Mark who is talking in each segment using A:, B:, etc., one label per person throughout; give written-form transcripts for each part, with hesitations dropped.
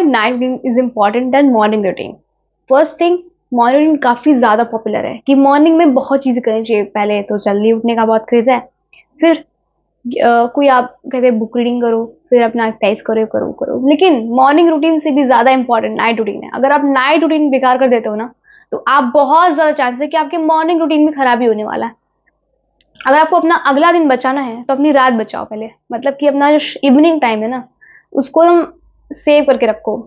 A: Night routine is important than morning routine? First thing, morning routine काफी ज्यादा popular है कि मॉर्निंग में बहुत चीजें करनी चाहिए। पहले तो जल्दी उठने का बहुत क्रेज है, फिर कोई आप कहते हैं बुक रीडिंग करो, फिर अपना एक्सरसाइज करो करो करो। लेकिन मॉर्निंग रूटीन से भी ज्यादा इंपॉर्टेंट नाइट रूटीन है। अगर आप नाइट रूटीन बेकार कर देते हो ना, तो आप बहुत ज्यादा चांसेस है कि आपके मॉर्निंग रूटीन में खराबी होने वाला है। अगर आपको अपना अगला दिन बचाना है तो अपनी रात बचाओ पहले, मतलब कि अपना जो इवनिंग टाइम है ना, उसको हम सेव करके रखो,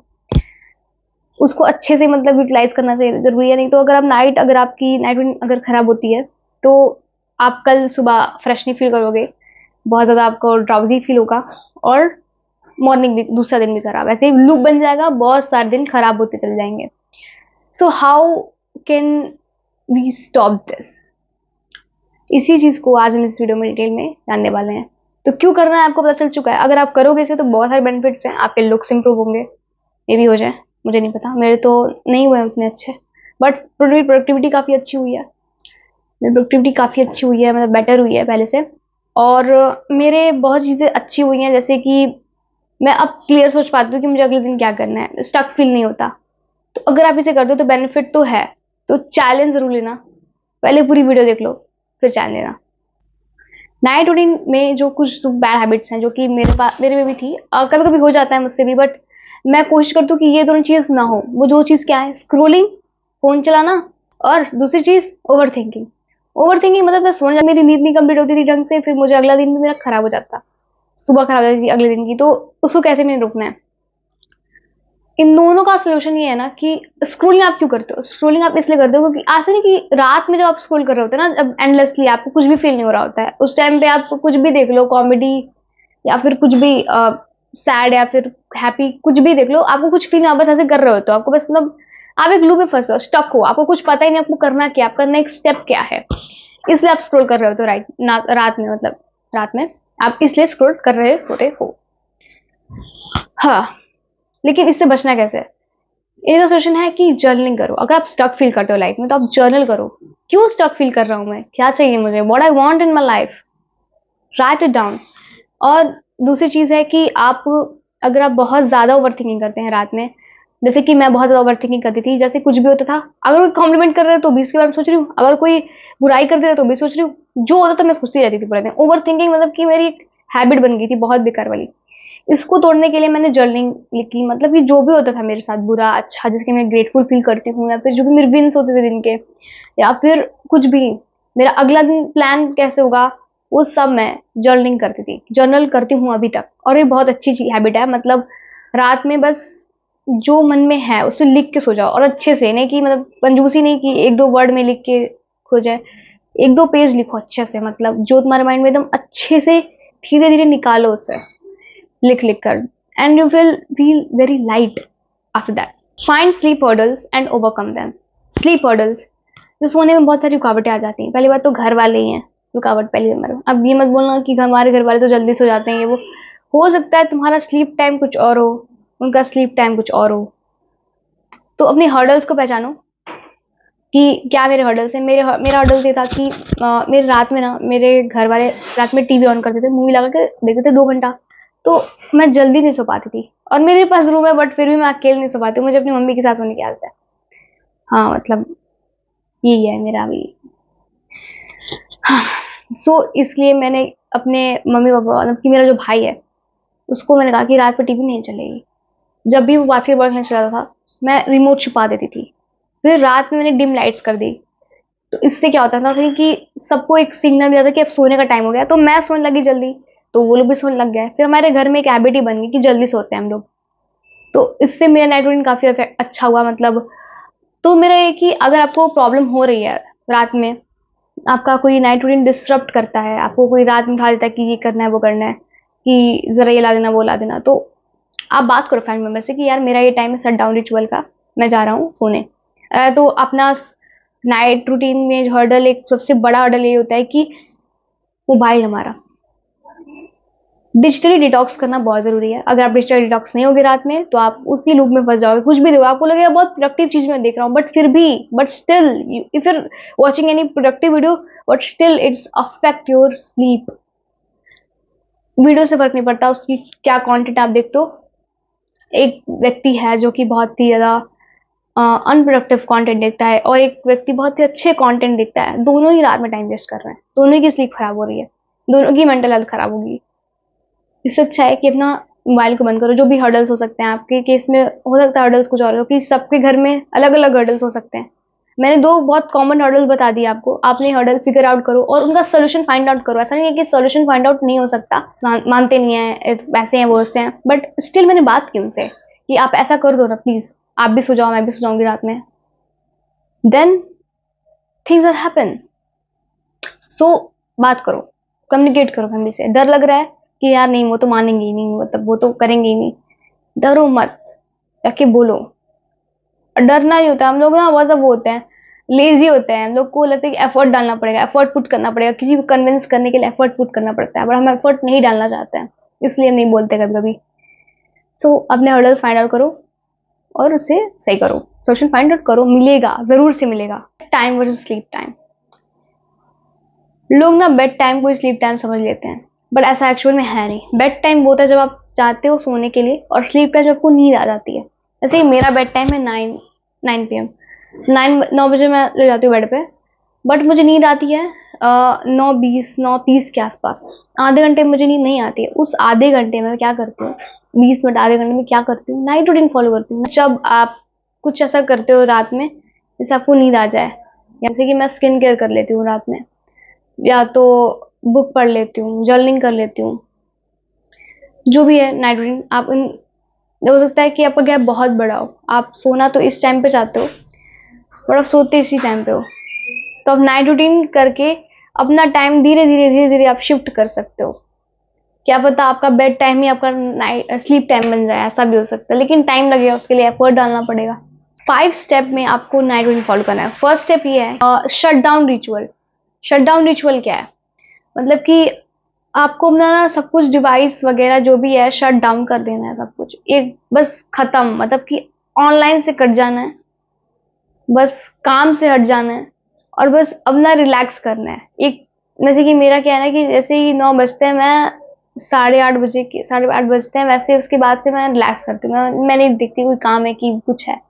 A: उसको अच्छे से मतलब यूटिलाइज करना चाहिए, जरूरी है। नहीं तो अगर आपकी नाइट रूटीन अगर खराब होती है तो आप कल सुबह फ्रेश नहीं फील करोगे, बहुत ज्यादा आपको ड्राउजी फील होगा, और मॉर्निंग भी दूसरा दिन भी खराब, ऐसे ही लूप बन जाएगा, बहुत सारे दिन खराब होते चले जाएंगे। So how can we stop this? इसी चीज को आज हम इस वीडियो में डिटेल में जानने वाले हैं। तो क्यों करना है आपको पता चल चुका है। अगर आप करोगे इसे तो बहुत सारे बेनिफिट्स हैं। आपके लुक्स इंप्रूव होंगे, मे भी हो जाए, मुझे नहीं पता, मेरे तो नहीं हुए उतने अच्छे, बट मेरी प्रोडक्टिविटी काफी अच्छी हुई है। मेरी प्रोडक्टिविटी काफी अच्छी हुई है, मतलब बेटर हुई है पहले से। और मेरे बहुत चीजें अच्छी हुई हैं, जैसे कि मैं अब क्लियर सोच पाती हूँ कि मुझे अगले दिन क्या करना है, स्टक फील नहीं होता। तो अगर आप इसे करते हो तो बेनिफिट तो है। तो चैलेंज जरूर लेना, पहले पूरी वीडियो देख लो फिर चैलेंज लेना। नाइट रूटीन में जो कुछ बैड हैबिट्स हैं जो कि मेरे में भी थी, कभी कभी हो जाता है मुझसे भी, बट मैं कोशिश करती हूँ कि ये दोनों चीज ना हो। वो दो चीज क्या है? स्क्रोलिंग, फोन चलाना, और दूसरी चीज ओवर थिंकिंग। ओवर थिंकिंग मतलब मैं सोने मेरी नींद नहीं कंप्लीट होती थी ढंग से, फिर मुझे अगला दिन भी मेरा खराब हो जाता, सुबह खराब हो जाती थी अगले दिन की। तो उसको कैसे मैंने रोकना है? इन दोनों का सोल्यूशन ये है ना कि स्क्रोलिंग आप क्यों करते हो? स्क्रोलिंग आप इसलिए करते हो क्योंकि ऐसा नहीं कि रात में जब आप स्क्रोल कर रहे होते हैं ना, जब एंडलेसली आपको कुछ भी फील नहीं हो रहा होता है, उस टाइम पे आप कुछ भी देख लो, कॉमेडी या फिर कुछ भी सैड या फिर हैप्पी, कुछ भी देख लो, आपको कुछ फील, आप बस ऐसे कर रहे हो तो आपको बस मतलब आप एक लूप में फंसे हो, स्टक हो, आपको कुछ पता ही नहीं आपको करना क्या, आपका नेक्स्ट स्टेप क्या है। इसलिए आप स्क्रोल कर रहे हो तो रात में, मतलब रात में आप इसलिए स्क्रोल कर रहे होते हो। हाँ, लेकिन इससे बचना कैसे? इसका सोल्यूशन है कि जर्नलिंग करो। अगर आप स्टक फील करते हो लाइफ में तो आप जर्नल करो। क्यों स्टक फील कर रहा हूं मैं, क्या चाहिए मुझे, what I want in my life, right it down. और दूसरी चीज है कि आप, अगर आप बहुत ज्यादा ओवर थिंकिंग करते हैं रात में, जैसे कि मैं बहुत ज्यादा ओवर थिंकिंग करती थी, जैसे कुछ भी होता था, अगर कोई कॉम्प्लीमेंट कर रहे तो भी उसके बारे में सोच रही हूँ, अगर कोई बुराई कर दे रहा तो भी सोच रही हूँ, जो होता था मैं सोचती रहती थी पूरे दिन। ओवर थिंकिंग मतलब कि मेरी एक हैबिट बन गई थी बहुत बेकार वाली। इसको तोड़ने के लिए मैंने जर्नलिंग लिखी, मतलब कि जो भी होता था मेरे साथ बुरा अच्छा, जिसके मैं ग्रेटफुल फील करती हूँ, या फिर जो भी मेरे विन्स होते थे दिन के, या फिर कुछ भी, मेरा अगला दिन प्लान कैसे होगा, वो सब मैं जर्नलिंग करती थी, जर्नल करती हूँ अभी तक। और ये बहुत अच्छी हैबिट है, मतलब रात में बस जो मन में है उसे लिख के सो जाओ, और अच्छे से, नहीं कि मतलब कंजूसी नहीं कि एक दो वर्ड में लिख के खो जाए, एक दो पेज लिखो अच्छे से, मतलब जो तुम्हारे माइंड में एकदम अच्छे से धीरे धीरे निकालो उसे, लिख लिख कर, and you will feel very light after that. Find sleep hurdles and overcome them. Sleep hurdles, जो सोने में बहुत सारी रुकावटें आ जाती हैं। पहली बात तो घर वाले ही हैं रुकावट, पहली नंबर। अब ये मत बोलना कि हमारे घर वाले तो जल्दी सो जाते हैं, ये वो। हो सकता है तुम्हारा स्लीप टाइम कुछ और हो, उनका स्लीप टाइम कुछ और हो। तो अपने हर्डल्स को पहचानो कि क्या मेरे हर्डल्स हैं। मेरा हर्डल्स ये था कि मेरे रात में ना, मेरे घर वाले रात में टीवी ऑन करते थे, मूवी लगा के देखते थे 2 घंटा, तो मैं जल्दी नहीं सो पाती थी। और मेरे पास रूम है बट फिर भी मैं अकेले नहीं सो पाती हूँ, मुझे अपनी मम्मी के साथ सोने की आदत है। हाँ, मतलब यही है मेरा भी। हाँ, इसलिए मैंने अपने मम्मी पापा, मतलब कि मेरा जो भाई है, उसको मैंने कहा कि रात को टीवी नहीं चलेगी। जब भी वो बास्केटबॉल खेलने चला था, मैं रिमोट छुपा देती थी। फिर रात में मैंने डिम लाइट्स कर दी। तो इससे क्या होता था कि सबको एक सिग्नल मिल जाता कि अब सोने का टाइम हो गया, तो मैं सोने लगी जल्दी, तो वो लोग भी सोने लग गए। फिर हमारे घर में एक हैबिट ही बन गई कि जल्दी सोते हैं हम लोग। तो इससे मेरा नाइट रूटीन काफी अच्छा हुआ, मतलब। तो मेरा ये कि अगर आपको प्रॉब्लम हो रही है रात में, आपका कोई नाइट रूटीन डिस्टर्ब करता है, आपको कोई रात में उठा देता है कि ये करना है वो करना है, कि जरा ये ला देना वो ला देना, तो आप बात करो फैमिली मेंबर से कि यार मेरा ये टाइम है शट डाउन रिचुअल का, मैं जा रहा हूँ सोने। तो अपना नाइट रूटीन में हर्डल, एक सबसे बड़ा हर्डल ये होता है कि मोबाइल हमारा, डिजिटली डिटॉक्स करना बहुत जरूरी है। अगर आप डिजिटल डिटॉक्स नहीं होगे रात में तो आप उसी लूप में फंस जाओगे। कुछ भी देखो, आपको लगेगा बहुत प्रोडक्टिव चीज मैं देख रहा हूँ, but still if you're watching any productive video, but still it's affect your sleep. Video से फर्क नहीं पड़ता उसकी क्या कंटेंट आप देखते हो, एक व्यक्ति है जो कि बहुत ही ज़्यादा अनप्रोडक्टिव कंटेंट देखता है और एक व्यक्ति बहुत ही अच्छे कंटेंट देखता है, दोनों ही रात में टाइम वेस्ट कर रहे हैं, दोनों की स्लीप खराब हो रही है, दोनों की मेंटल हेल्थ खराब होगी। इससे अच्छा है कि अपना मोबाइल को बंद करो। जो भी हर्डल्स हो सकते हैं आपके केस में, हो सकता है हर्डल्स कुछ और हो, कि सबके घर में अलग अलग हर्डल्स हो सकते हैं। मैंने 2 बहुत कॉमन हर्डल्स बता दिए आपको, आपने हर्डल फिगर आउट करो और उनका सोल्यूशन फाइंड आउट करो। ऐसा नहीं है कि सोल्यूशन फाइंड आउट नहीं हो सकता, मानते नहीं है, वैसे हैं वैसे हैं, बट स्टिल मैंने बात की उनसे कि आप ऐसा कर दो ना प्लीज, आप भी सो जाओ, मैं भी सो जाऊंगी रात में, देन थिंग्स आर हैपन। सो बात करो, कम्युनिकेट करो फैमिली से। डर लग रहा है कि यार नहीं वो तो मानेंगे ही नहीं, मतलब वो तो करेंगे ही नहीं, डरो मत, जाके बोलो। डरना नहीं होता, हम लोग ना बहुत वो होते हैं, लेजी होते हैं, हम लोग को लगता है कि एफर्ट डालना पड़ेगा, एफर्ट पुट करना पड़ेगा, किसी को कन्विंस करने के लिए एफर्ट पुट करना पड़ता है, बट हम एफर्ट नहीं डालना चाहते हैं, इसलिए नहीं बोलते कभी कभी। सो अपने हर्डल्स फाइंड आउट करो और उसे सही करो, सोल्यूशन फाइंड आउट करो, मिलेगा, जरूर से मिलेगा। टाइम वर्सेस स्लीप टाइम, लोग ना बेड टाइम को स्लीप टाइम समझ लेते हैं, बट ऐसा एक्चुअल में है नहीं। बेड टाइम वो होता है जब आप चाहते हो सोने के लिए, और स्लीप टाइम जब आपको नींद आ जाती है। जैसे ही मेरा बेड टाइम है 9 पी एम, 9 बजे मैं ले जाती हूँ बेड पे, बट मुझे नींद आती है 9:20 9:30 के आसपास। आधे घंटे में मुझे नींद नहीं आती है, उस आधे घंटे में क्या करती हूँ, 20 मिनट आधे घंटे में क्या करती हूँ, नाइट रूटीन फॉलो करती हूँ। जब आप कुछ ऐसा करते हो रात में जिससे आपको नींद आ जाए, जैसे कि मैं स्किन केयर कर लेती हूँ रात में, या तो बुक पढ़ लेती हूँ, जर्नलिंग कर लेती हूँ, जो भी है नाइट रूटीन। आप इन, हो सकता है कि आपका गैप बहुत बड़ा हो, आप सोना तो इस टाइम पे चाहते हो बट आप सोते इसी टाइम पे हो, तो आप नाइट रूटीन करके अपना टाइम धीरे धीरे धीरे धीरे आप शिफ्ट कर सकते हो। क्या पता आपका बेड टाइम ही आपका नाइट स्लीप टाइम बन जाए, ऐसा भी हो सकता है, लेकिन टाइम लगेगा, उसके लिए एफर्ट डालना पड़ेगा। 5 स्टेप में आपको नाइट रूटीन फॉलो करना है। फर्स्ट स्टेप ये है shut down ritual. Shut down ritual क्या है, मतलब कि आपको अपना ना सब कुछ डिवाइस वगैरह जो भी है शट डाउन कर देना है, सब कुछ एक बस खत्म, मतलब कि ऑनलाइन से कट जाना है, बस काम से हट जाना है और बस अपना रिलैक्स करना है। एक जैसे कि मेरा क्या है ना कि जैसे ही 9 बजते हैं, मैं 8:30 बजते हैं, वैसे उसके बाद से मैं रिलैक्स करती हूँ। मैं नहीं देखती कोई काम है कि कुछ है,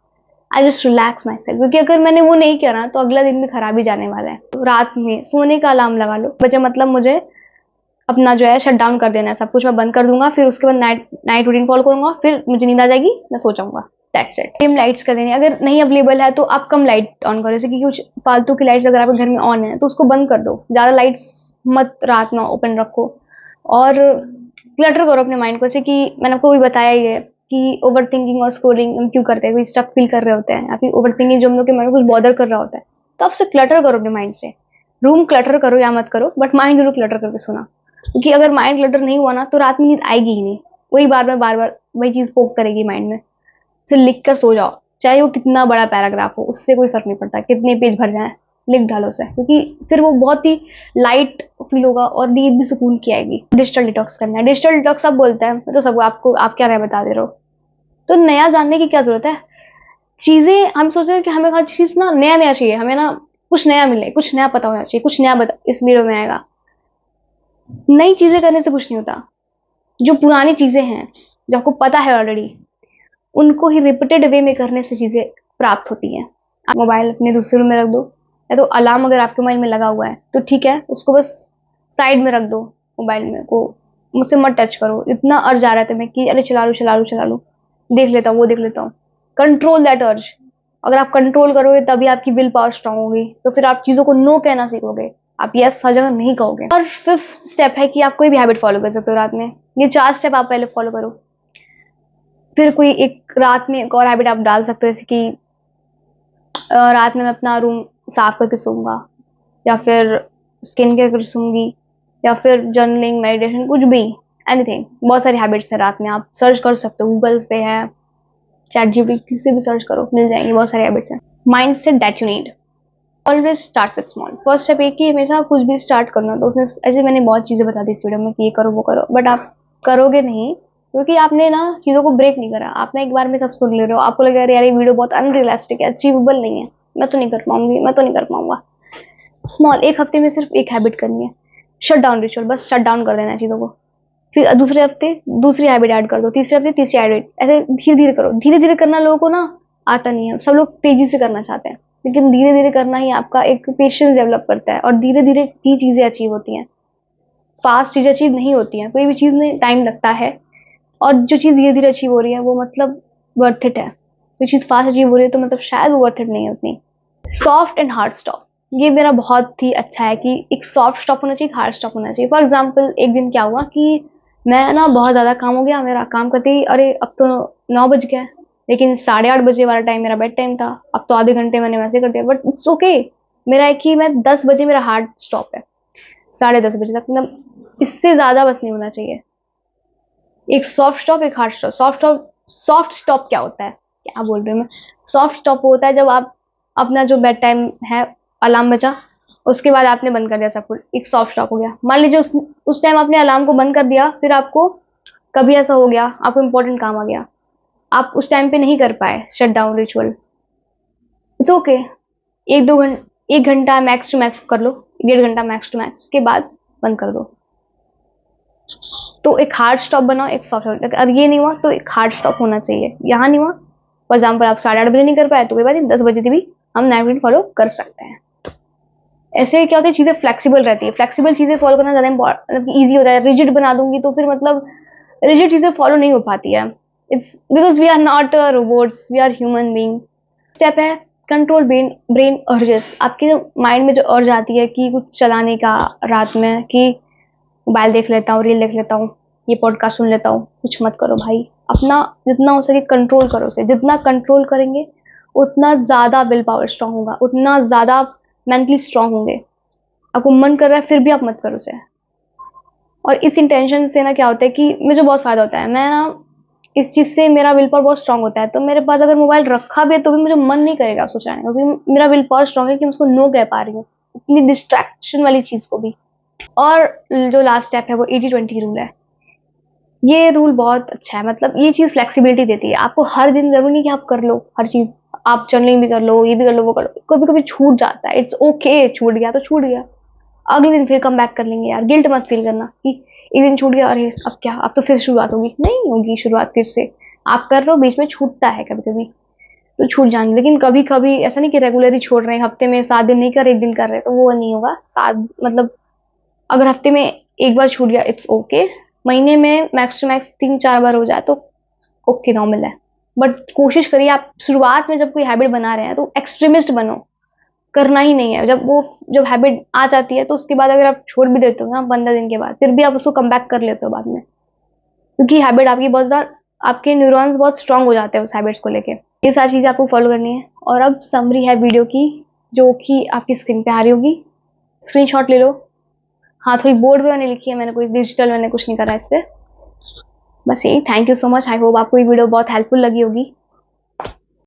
A: I just relax my self, क्योंकि अगर मैंने वो नहीं करा तो अगला दिन भी खराब ही जाने वाला है। तो रात में सोने का अलार्म लगा लो बजे, मतलब मुझे अपना जो है शट डाउन कर देना है, सब कुछ मैं बंद कर दूंगा, फिर उसके बाद नाइट नाइट रूटीन फॉलो करूंगा, फिर मुझे नींद आ जाएगी, मैं सो जाऊंगा, दैट्स इट। डिम लाइट्स कर देनी, अगर नहीं अवेलेबल है तो आप कम लाइट ऑन करो, जैसे कि कुछ फालतू की लाइट्स अगर आपके घर में ऑन है तो उसको बंद कर दो, ज्यादा लाइट्स मत रात में ओपन रखो। और क्लटर करो अपने माइंड को, जैसे कि मैंने आपको भी बताया ही है कि ओवर थिंकिंग और स्क्रोलिंग हम क्यों करते हैं, कोई स्टक फील कर रहे होते हैं या फिर ओवर थिंकिंग जो हम लोग के माइंड में कुछ बॉदर कर रहा होता है, तो आप उसे क्लटर करो अपने माइंड से। रूम क्लटर करो या मत करो, बट माइंड जरूर क्लटर करके सोना, क्योंकि अगर माइंड क्लटर नहीं हुआ ना तो रात में नींद आएगी ही नहीं, वही बार बार वही चीज पोक करेगी माइंड में। उसे लिख कर सो जाओ, चाहे वो कितना बड़ा पैराग्राफ हो, उससे कोई फर्क नहीं पड़ता, कितने पेज भर जाए, लिख डालो उसे, क्योंकि फिर वो बहुत ही लाइट फील होगा और नींद भी सुकून की आएगी। डिजिटल डिटॉक्स करना है, डिजिटल डिटॉक्स सब बोलते हैं, मैं तो सब आपको आप क्या रहे बता दे रहे हो, तो नया जानने की क्या जरूरत है। चीजें हम सोच रहे हैं कि हमें हर चीज ना नया नया चाहिए, हमें ना कुछ नया मिले, कुछ नया पता होना चाहिए, कुछ नया बता इस वीडियो में आएगा। नई चीजें करने से कुछ नहीं होता, जो पुरानी चीजें हैं जो आपको पता है ऑलरेडी, उनको ही रिपीटेड वे में करने से चीजें प्राप्त होती हैं। आप मोबाइल अपने दूसरे रूम में रख दो, या तो अलार्म अगर आपके मोबाइल में लगा हुआ है तो ठीक है, उसको बस साइड में रख दो, मोबाइल में को मुझसे मत टच करो। इतना अर्ज आ रहा था मैं कि अरे चला लूं, देख लेता हूँ, वो देख लेता हूँ, कंट्रोल दैट अर्ज। अगर आप कंट्रोल करोगे तभी आपकी विल पावर स्ट्रांग होगी, तो फिर आप चीजों को नो कहना सीखोगे, आप यस हर जगह नहीं कहोगे। और 5th स्टेप है कि आप कोई भी हैबिट फॉलो कर सकते हो रात में। ये 4 स्टेप आप पहले फॉलो करो, फिर कोई एक रात में एक और हैबिट आप डाल सकते हो, जैसे कि रात में मैं अपना रूम साफ करके सोऊंगा, या फिर स्किन केयर करके सोऊंगी, या फिर जर्नलिंग, मेडिटेशन, कुछ भी, एनीथिंग। बहुत सारी हैबिट्स है रात में, आप सर्च कर सकते हो, गूगल्स पे है, चैट जीपीटी, किसी भी सर्च करो, मिल जाएंगे, बहुत सारी हैबिट्स हैं। Mind set that you need, always start with small. First step एक ही, हमेशा कुछ भी स्टार्ट करना, तो उसमें ऐसे मैंने बहुत चीजें बता दी इस वीडियो में कि ये करो वो करो, बट आप करोगे नहीं, क्योंकि आपने ना चीजों को ब्रेक नहीं करा, आपने एक बार में सब सुन ले रहे हो, आपको लगा यार ये वीडियो बहुत अनरियलिस्टिक है, अचीवेबल नहीं है, मैं तो नहीं कर पाऊंगी, मैं तो नहीं कर पाऊंगा। स्मॉल, एक हफ्ते में सिर्फ एक हैबिट करनी है, शट डाउन रिचुअल, बस शट डाउन कर देना है चीजों को, फिर दूसरे हफ्ते दूसरी हैबिट ऐड कर दो, तीसरे हफ्ते तीसरी हैबिट, ऐसे धीरे धीरे करो। धीरे धीरे करना लोगों को ना आता नहीं है, सब लोग तेजी से करना चाहते हैं, लेकिन धीरे धीरे करना ही आपका एक पेशेंस डेवलप करता है, और धीरे धीरे ही चीजें अचीव होती हैं। फास्ट चीजें अचीव नहीं होती हैं, कोई भी चीज में टाइम लगता है, और जो चीज धीरे धीरे अचीव हो रही है वो मतलब वर्थ इट है। जो चीज फास्ट अचीव हो रही है तो मतलब शायद वो वर्थ इट नहीं है उतनी। सॉफ्ट एंड हार्ड स्टॉप, ये मेरा बहुत ही अच्छा है कि एक सॉफ्ट स्टॉप होना चाहिए, हार्ड स्टॉप होना चाहिए। फॉर एग्जाम्पल एक दिन क्या हुआ कि मैं ना बहुत ज़्यादा काम हो गया मेरा, काम करते ही अरे अब तो 9 बज गया, लेकिन 8:30 बजे वाला टाइम मेरा बेड टाइम था। अब तो आधे घंटे मैंने वैसे कर दिया, बट इट्स ओके। मेरा है कि मैं 10 बजे मेरा हार्ड स्टॉप है, 10:30 बजे तक, मतलब इससे ज़्यादा बस नहीं होना चाहिए। एक सॉफ्ट स्टॉप, एक हार्ड स्टॉप। सॉफ्ट स्टॉप क्या होता है, क्या बोल रही हूँ मैं? सॉफ्ट स्टॉप होता है जब आप अपना जो बेड टाइम है, अलार्म बजा, उसके बाद आपने बंद कर दिया सब कुछ, एक सॉफ्ट स्टॉप हो गया। मान लीजिए उस टाइम आपने अलार्म को बंद कर दिया, फिर आपको कभी ऐसा हो गया, आपको इंपॉर्टेंट काम आ गया, आप उस टाइम पे नहीं कर पाए shut down ritual, it's okay. 1 घंटा मैक्स टू मैक्स कर लो, 1.5 घंटा मैक्स टू मैक्स, उसके बाद बंद कर दो। तो एक हार्ड स्टॉप बनाओ, एक सॉफ्ट स्टॉप। अगर ये नहीं हुआ तो एक हार्ड स्टॉप होना चाहिए। यहाँ नहीं हुआ, फॉर एग्जाम्पल आप 8:30 बजे नहीं कर पाए तो कोई बात नहीं, 10 बजे भी हम नाइट रूटीन फॉलो कर सकते हैं। ऐसे क्या होता है, चीजें फ्लेक्सिबल रहती है। फ्लेक्सिबल चीजें फॉलो करना ज्यादा मतलब ईजी होता है। रिजिड बना दूंगी तो फिर मतलब रिजिड चीजें फॉलो नहीं हो पाती है। It's because we are not robots, we are human being. Step है कंट्रोल ब्रेन अर्जेस। आपके जो माइंड में जो अर्ज आती है कि कुछ चलाने का रात में, कि मोबाइल देख लेता हूँ, रील देख लेता हूँ, ये पॉडकास्ट सुन लेता हूँ, कुछ मत करो भाई। अपना जितना हो सके कंट्रोल करो उसे। जितना कंट्रोल करेंगे उतना ज्यादा विल पावर स्ट्रांग होगा, उतना ज्यादा मेंटली स्ट्रांग होंगे। आपको मन कर रहा है फिर भी आप मत करो उसे। और इस इंटेंशन से ना क्या होता है कि मुझे बहुत फायदा होता है। मैं ना इस चीज से मेरा विल पावर बहुत स्ट्रांग होता है। तो मेरे पास अगर मोबाइल रखा भी है तो भी मुझे मन नहीं करेगा उसको चलाने का, क्योंकि मेरा विल पावर स्ट्रांग है कि मैं उसको नो कह पा रही हूँ, इतनी डिस्ट्रैक्शन वाली चीज को भी। और जो लास्ट स्टेप है वो 80-20 रूल है। ये रूल बहुत अच्छा है, मतलब ये चीज फ्लेक्सिबिलिटी देती है आपको। हर दिन जरूरी नहीं कि आप कर लो हर चीज, आप जर्नलिंग भी कर लो, ये भी कर लो, वो कर लो। कभी कभी छूट जाता है, इट्स ओके, छूट गया तो छूट गया, अगले दिन फिर कम बैक कर लेंगे। यार गिल्ट मत फील करना कि एक दिन छूट गया, अरे अब क्या, अब तो फिर शुरुआत होगी। नहीं होगी शुरुआत फिर से, आप कर रहे हो, बीच में छूटता है कभी कभी, तो छूट जाने। लेकिन कभी कभी ऐसा नहीं कि रेगुलरली छोड़ रहे हैं, हफ्ते में 7 दिन नहीं कर रहे, 1 दिन कर रहे हैं, तो वो नहीं होगा। 7 मतलब अगर हफ्ते में एक बार छूट गया इट्स ओके, महीने में मैक्स टू मैक्स 3-4 बार हो जाए तो ओके, नॉर्मल है। बट कोशिश करिए आप शुरुआत में जब कोई हैबिट बना रहे हैं तो एक्सट्रीमिस्ट बनो, करना ही नहीं है। जब हैबिट आ जाती है तो उसके बाद अगर आप छोड़ भी देते हो ना 15 दिन के बाद, फिर भी आप उसको कम बैक कर लेते हो बाद में, क्योंकि हैबिट आपकी बहुत ज़्यादा, आपके न्यूरॉन्स बहुत स्ट्रांग हो जाते हैं उस हैबिट्स को लेके। ये सारी चीज़ें आपको फॉलो करनी है। और अब समरी है वीडियो की, जो कि आपकी स्क्रीन पे आ रही होगी, स्क्रीनशॉट ले लो। हाँ, थोड़ी बोर्ड पे मैंने लिखी है, मैंने कोई डिजिटल मैंने कुछ नहीं करा इस पे। बस यही, thank you so much. I hope आपको ये वीडियो बहुत हेल्पफुल लगी होगी।